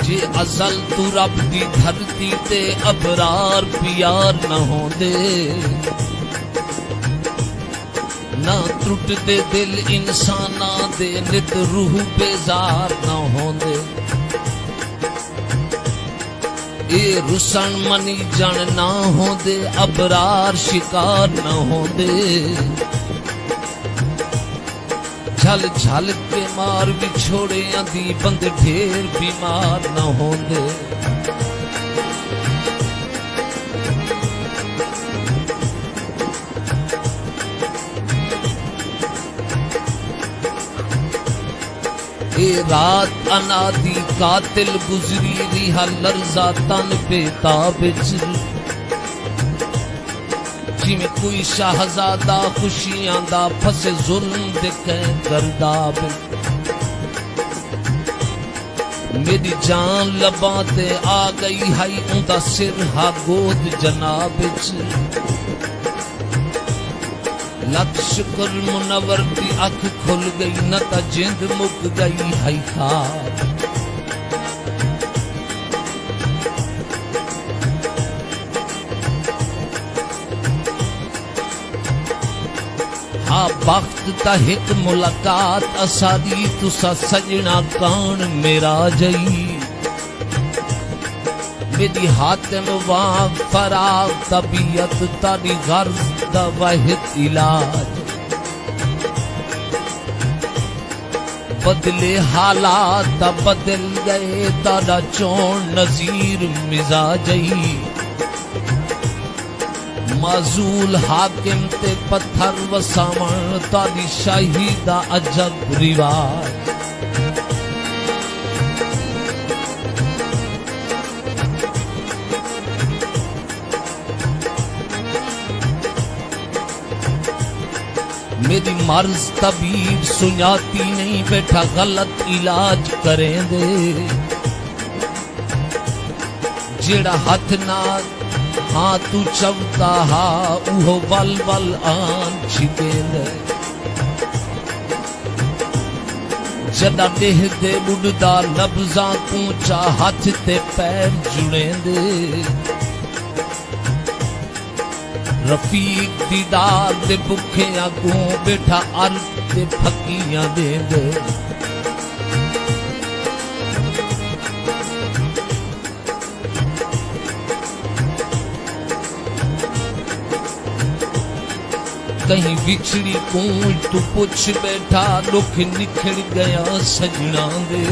जे अजल तू रब दी धरती ते अबरार प्यार न होंदे ना टुट दे दिल इंसाना दे नित रूह बेजार न होंदे ए रुसन मनी जन ना होंदे अबरार शिकार न होंदे झल झल के मार बिछोड़े आंदी बंद ढेर बीमार न होंदे ए रात अनादि कातिल गुजरी रिहा लर्जा तन बेताब जिमें कोई शाहजादा खुशियां दा फसे जुल्म दे गर्दाब मेरी जान लबां ते आ गई हाई उंदा सिर हा गोद जनाब लत शुक्र मुनवर दी अख खुल गई न ता जिंद मुक गई हाई खाब हाँ वक्त ता हिक मुलाकात असादी तुसा सजना कान मेरा जई मेरी हातिम वां फराग तबीयत तारी गर्ज दा वाहिद इलाज बदले हालात ता बदल गए तारा चोन नजीर मिजाजई माजूल हाकिम ते पत्थर वसावण तारी शाही दा अजब रिवाज मेरी मर्ज तबीब सुनाती नहीं बैठा गलत इलाज करें दे जेड़ा हथ ना हाँ तू चवता हा उहो वल वल आन छिकेंदे जदा देह दे बुढ़दा लफ्जां कूचा हाथ ते पैर जुड़ेंदे रफीक दीदार दे भुखे अगों बैठा अर्थ ते फकीयां देंदे कहीं बिछड़ी कूंज तू पुछ बैठा दुख निखड़ गया सजना दे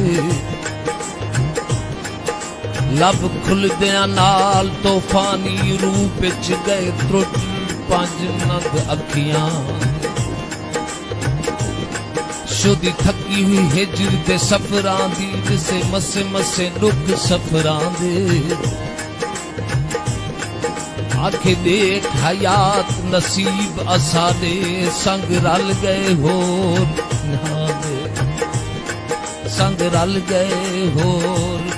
लब खुल दिया नाल तूफानी रूप च गए त्रुट पंज नंद अखियां शुदी थकी हुई हिजर दे सफरां दी जिसे मसे मसे दुख सफरां दे आखे देख हयात नसीब असादे संग रल गए होर संग रल गए होर